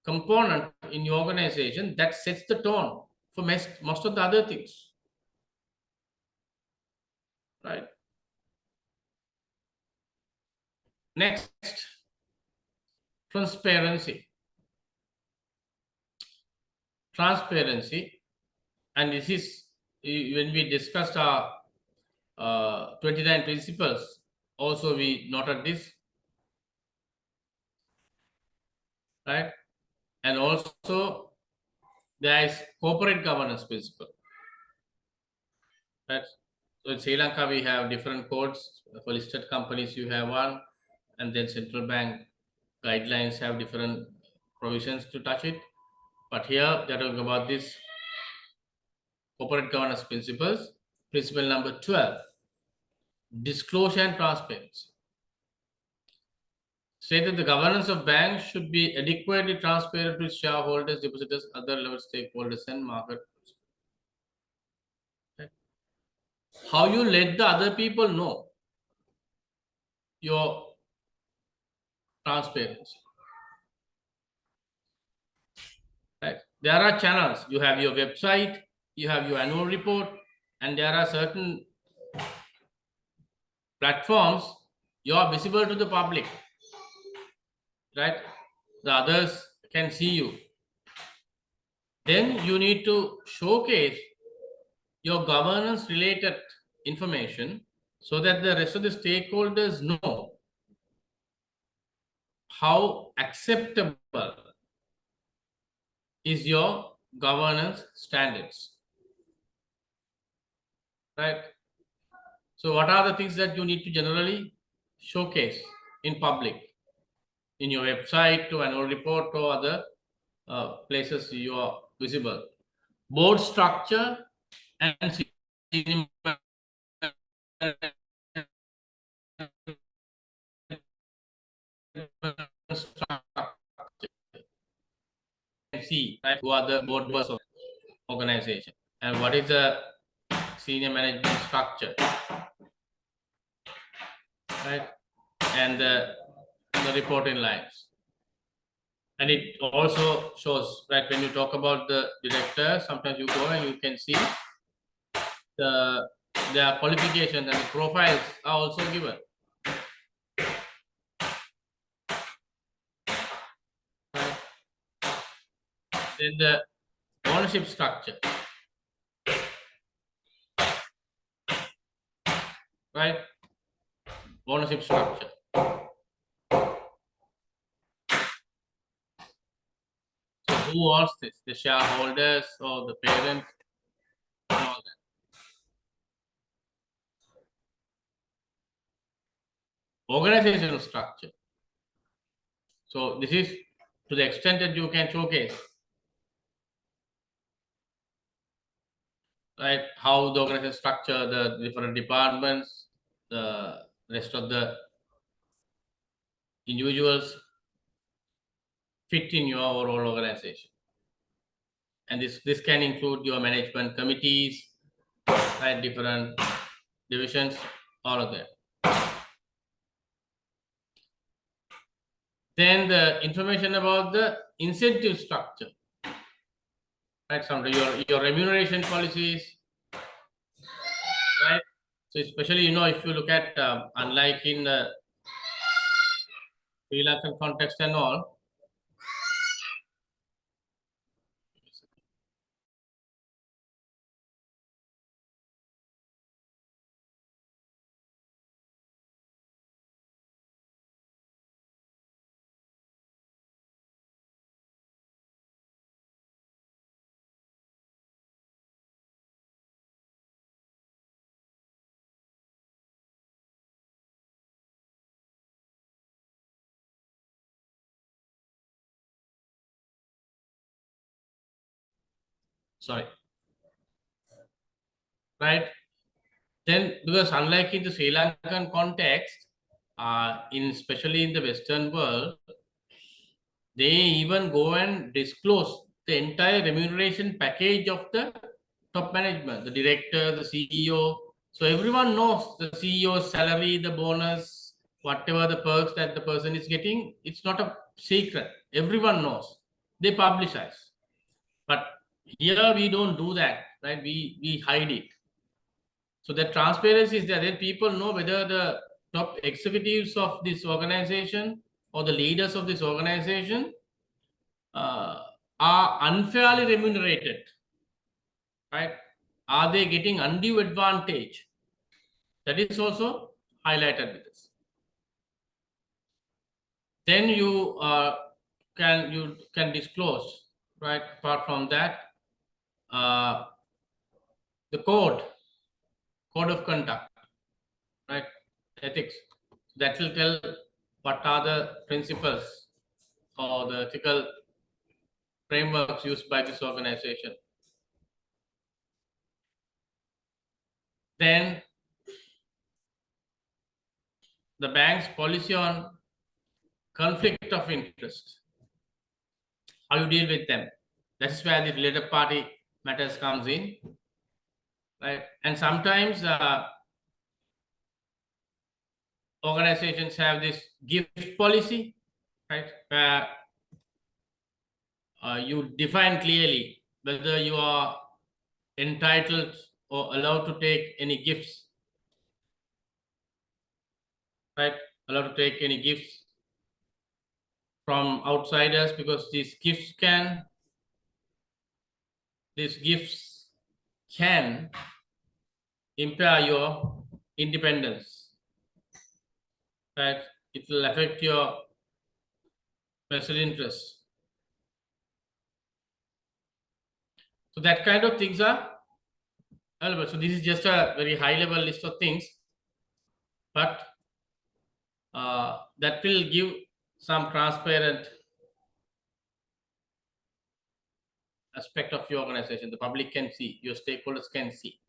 component in your organization that sets the tone for most of the other things. Right. Next, transparency. Transparency, and this is when we discussed our 29 principles, also we noted this, right? And also there is corporate governance principle, right? So in Sri Lanka we have different codes. For listed companies you have one, and then central bank guidelines have different provisions to touch it. But here they're talking about this corporate governance principles. Principle number 12, disclosure and transparency. Say that the governance of banks should be adequately transparent to shareholders, depositors, other level stakeholders, and market. Right? How you let the other people know your transparency. Right? There are channels. You have your website, you have your annual report, and there are certain platforms you are visible to the public. Right? The others can see you. Then you need to showcase your governance related information so that the rest of the stakeholders know how acceptable is your governance standards. Right? So what are the things that you need to generally showcase in public, in your website, to annual report, or other places you are visible? Board structure and senior structure. See, right, who are the board members of organization and what is the senior management structure, right? And the reporting lines. And it also shows, right, when you talk about the director, sometimes you go and you can see their qualifications and the profiles are also given. Right? Then the ownership structure, right? Ownership structure. So who owns this? The shareholders or the parent? And all that. Organizational structure. So this is to the extent that you can showcase, right, how the organization structure, the different departments, the rest of the individuals fit in your overall organization. And this can include your management committees, right, different divisions, all of that. Then the information about the incentive structure, right? Some your remuneration policies, right? So especially, if you look at unlike in the Sri Lankan context and all, sorry, right? Then because unlike in the Sri Lankan context, especially in the Western world, they even go and disclose the entire remuneration package of the top management, the director, the CEO. So everyone knows the CEO's salary, the bonus, whatever the perks that the person is getting. It's not a secret. Everyone knows. They publicize. But here we don't do that, right? We hide it. So the transparency is there. Then people know whether the top executives of this organization or the leaders of this organization are unfairly remunerated, right? Are they getting undue advantage? That is also highlighted with this. Then you can disclose, right? Apart from that, the code of conduct, right? Ethics, that will tell what are the principles or the ethical frameworks used by this organization. Then the bank's policy on conflict of interest, how you deal with them. That is where the related party matters comes in, right? And sometimes organizations have this gift policy, right? Where you define clearly whether you are entitled or allowed to take any gifts, right? Allowed to take any gifts from outsiders, because these gifts can impair your independence, right? It will affect your special interests. So that kind of things are available. So this is just a very high level list of things, but that will give some transparent aspect of your organization. The public can see, your stakeholders can see.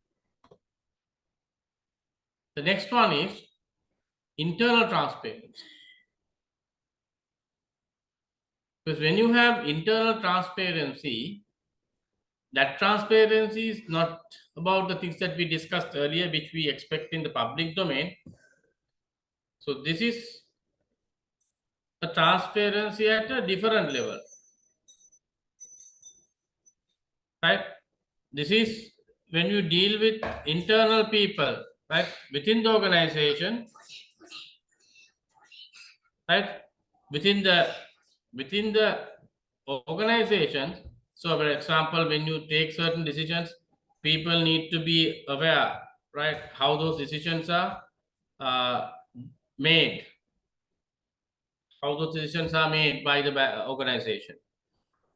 The next one is internal transparency. Because when you have internal transparency, that transparency is not about the things that we discussed earlier, which we expect in the public domain. So this is a transparency at a different level, right? This is when you deal with internal people, right, within the organization, right, within the organization. So for example, when you take certain decisions, people need to be aware, right, how those decisions are made, how those decisions are made by the organization,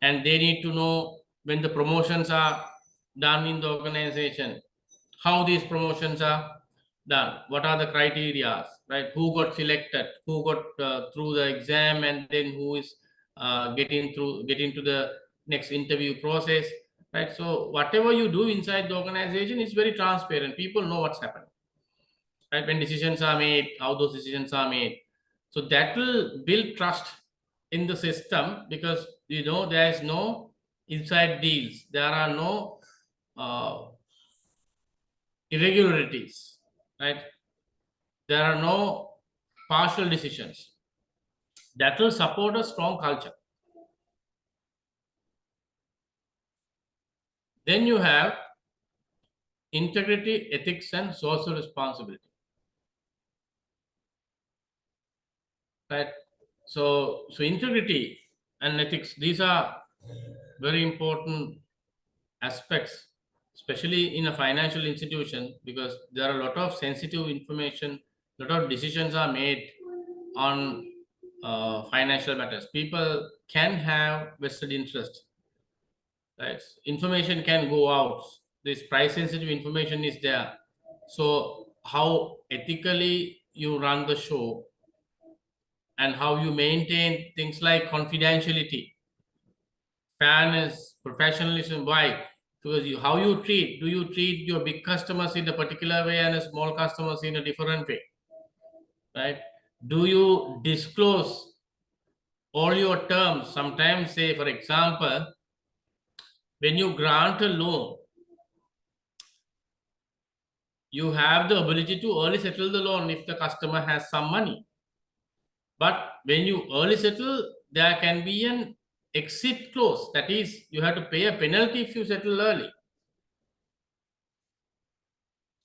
and they need to know when the promotions are done in the organization, how these promotions are done, what are the criteria, right? Who got selected, who got through the exam, and then who is getting to the next interview process, right? So whatever you do inside the organization is very transparent. People know what's happening, right? When decisions are made, how those decisions are made. So that will build trust in the system, because there is no inside deals, there are no irregularities, right? There are no partial decisions. That will support a strong culture. Then you have integrity, ethics, and social responsibility, right? So integrity and ethics, these are very important aspects, especially in a financial institution, because there are a lot of sensitive information, a lot of decisions are made on financial matters. People can have vested interest, right? Information can go out. This price sensitive information is there. So how ethically you run the show and how you maintain things like confidentiality, fairness, professionalism. Why? Because how you treat, do you treat your big customers in a particular way and small customers in a different way, right? Do you disclose all your terms? Sometimes, say for example, when you grant a loan, you have the ability to early settle the loan if the customer has some money. But when you early settle, there can be an exit clause. That is, you have to pay a penalty if you settle early.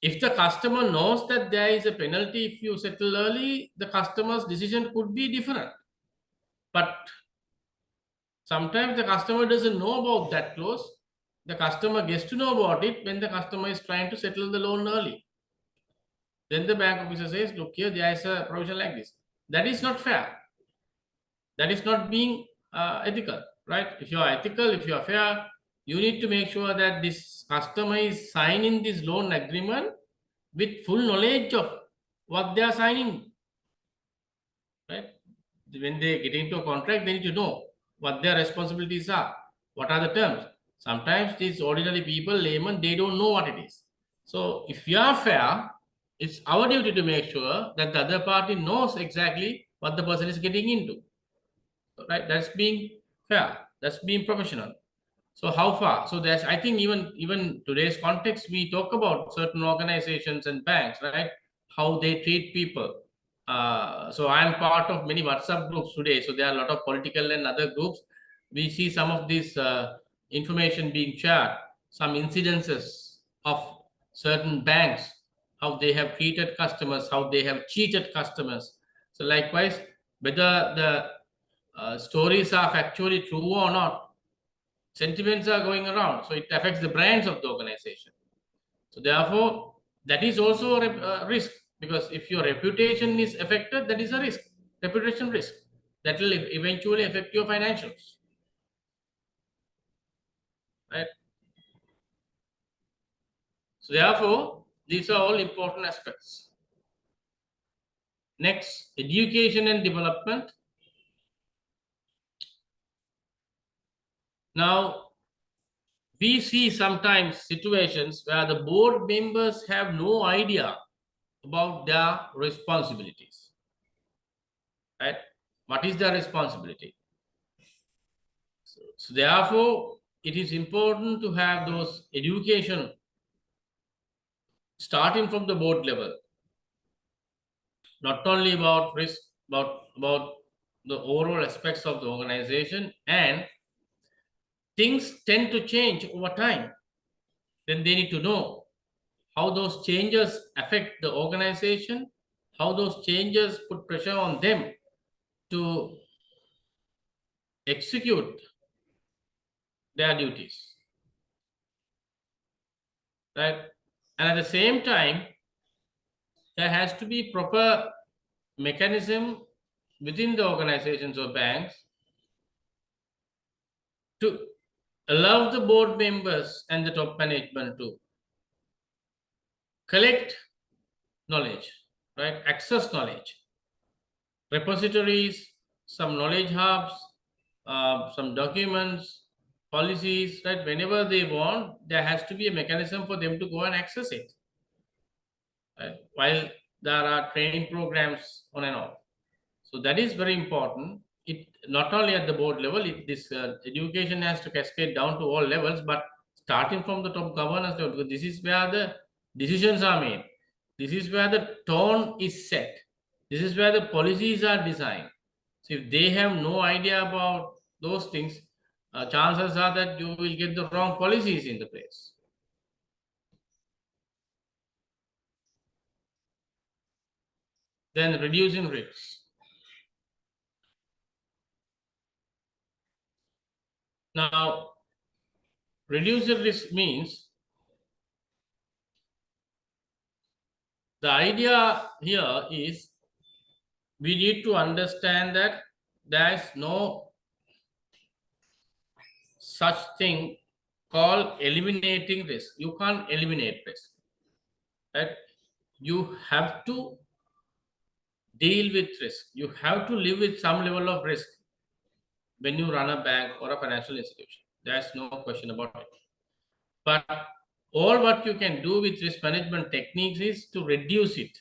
If the customer knows that there is a penalty if you settle early, the customer's decision could be different. But sometimes the customer doesn't know about that clause. The customer gets to know about it when the customer is trying to settle the loan early. Then the bank officer says, look here, there is a provision like this. That is not fair. That is not being ethical, right? If you are ethical, if you are fair, you need to make sure that this customer is signing this loan agreement with full knowledge of what they are signing, right? When they get into a contract, they need to know what their responsibilities are, what are the terms. Sometimes these ordinary people, laymen, they don't know what it is. So if you are fair, it's our duty to make sure that the other party knows exactly what the person is getting into, right? That's being fair, that's being professional. So how far? So there's, I think, even today's context, we talk about certain organizations and banks, right? How they treat people. So I am part of many WhatsApp groups today. So there are a lot of political and other groups. We see some of this information being shared, some incidences of certain banks, how they have treated customers, how they have cheated customers. So likewise, whether the stories are factually true or not, sentiments are going around, so it affects the brands of the organization. So therefore, that is also a risk, because if your reputation is affected, that is a risk, reputation risk, that will eventually affect your financials, right? So therefore, these are all important aspects. Next, education and development. Now, we see sometimes situations where the board members have no idea about their responsibilities, right? What is their responsibility? So therefore, it is important to have those education starting from the board level, not only about risk, about the overall aspects of the organization, and things tend to change over time. Then they need to know how those changes affect the organization, how those changes put pressure on them to execute their duties, right? And at the same time, there has to be proper mechanism within the organizations or banks to allow the board members and the top management to collect knowledge, right? Access knowledge, repositories, some knowledge hubs, some documents, policies, right? Whenever they want, there has to be a mechanism for them to go and access it, right? While there are training programs on and off. So that is very important. It not only at the board level, this education has to cascade down to all levels, but starting from the top governance level, because this is where the decisions are made. This is where the tone is set. This is where the policies are designed. So if they have no idea about those things, chances are that you will get the wrong policies in the place. Then reducing risks. Now, reducing risk means, the idea here is, we need to understand that there is no such thing called eliminating risk. You can't eliminate risk, right? You have to deal with risk. You have to live with some level of risk when you run a bank or a financial institution. There's no question about it. But all what you can do with risk management techniques is to reduce it,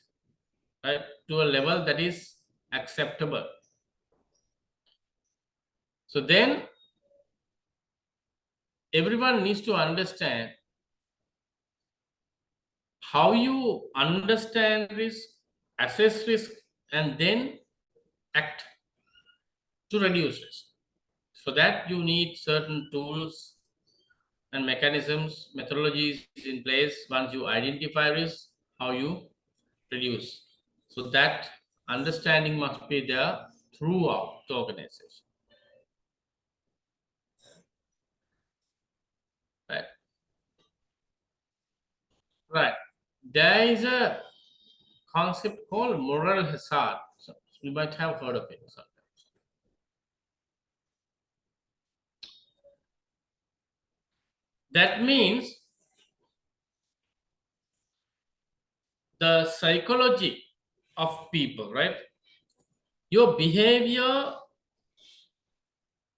right, to a level that is acceptable. So then everyone needs to understand how you understand risk, assess risk, and then act to reduce risk. For that, you need certain tools and mechanisms, methodologies in place. Once you identify risk, how you reduce. So that understanding must be there throughout the organization. Right. Right. There is a concept called moral hazard. So you might have heard of it sometimes. That means the psychology of people, right? Your behavior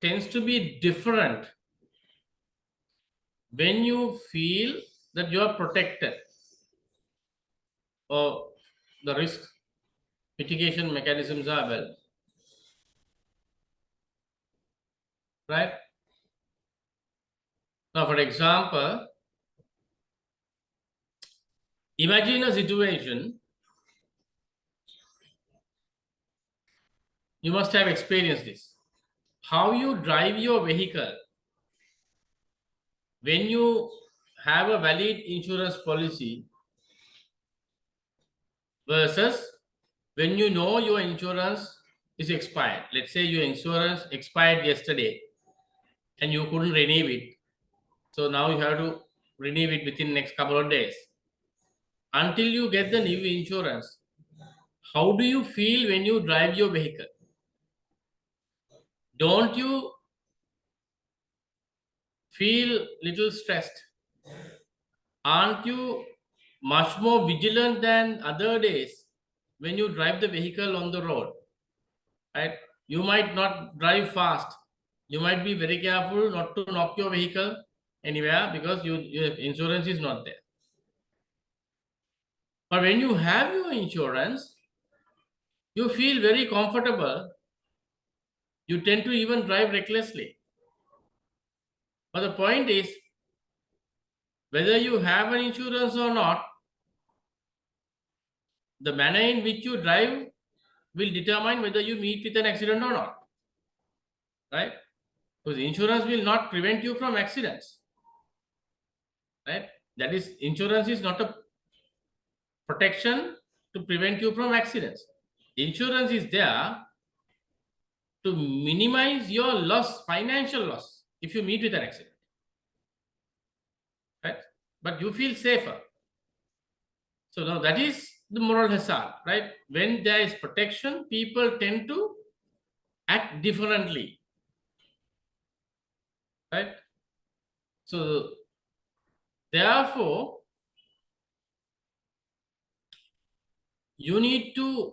tends to be different when you feel that you are protected or the risk mitigation mechanisms are well, right? Now, for example, imagine a situation, you must have experienced this. How you drive your vehicle when you have a valid insurance policy versus when you know your insurance is expired. Let's say your insurance expired yesterday and you couldn't renew it. So now you have to renew it within next couple of days. Until you get the new insurance, how do you feel when you drive your vehicle? Don't you feel little stressed? Aren't you much more vigilant than other days when you drive the vehicle on the road? Right? You might not drive fast. You might be very careful not to knock your vehicle anywhere because your insurance is not there. But when you have your insurance, you feel very comfortable. You tend to even drive recklessly. But the point is, whether you have an insurance or not, the manner in which you drive will determine whether you meet with an accident or not. Right? Because insurance will not prevent you from accidents. Right? That is, insurance is not a protection to prevent you from accidents. Insurance is there to minimize your loss, financial loss, if you meet with an accident. Right? But you feel safer. So now that is the moral hazard, right? When there is protection, people tend to act differently. Right? So therefore, you need to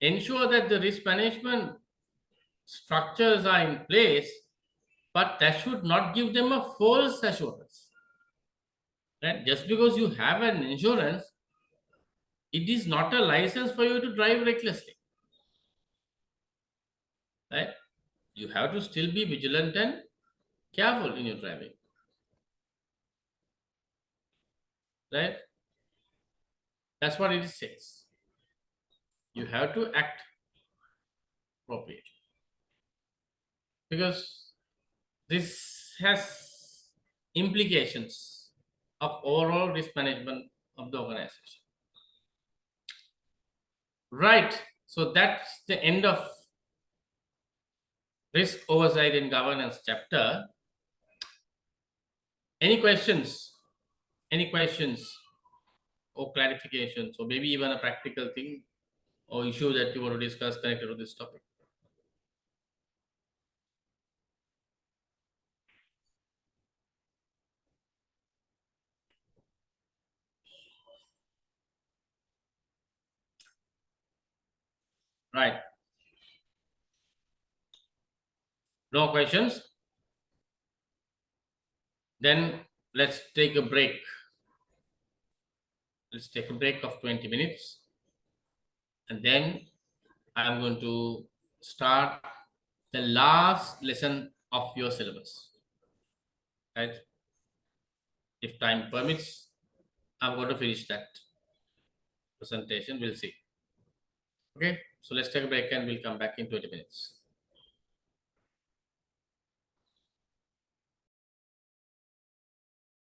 ensure that the risk management structures are in place, but that should not give them a false assurance. Right? Just because you have an insurance, it is not a license for you to drive recklessly. Right? You have to still be vigilant and careful in your driving. Right? That's what it says. You have to act appropriately. Because this has implications of overall risk management of the organization. Right. So that's the end of risk oversight and governance chapter. Any questions? Any questions or clarifications, or maybe even a practical thing or issue that you want to discuss connected to this topic? Right. No questions? Then let's take a break. Let's take a break of 20 minutes. And then I'm going to start the last lesson of your syllabus. Right? If time permits, I'm going to finish that presentation. We'll see. Okay, so let's take a break and we'll come back in 20 minutes.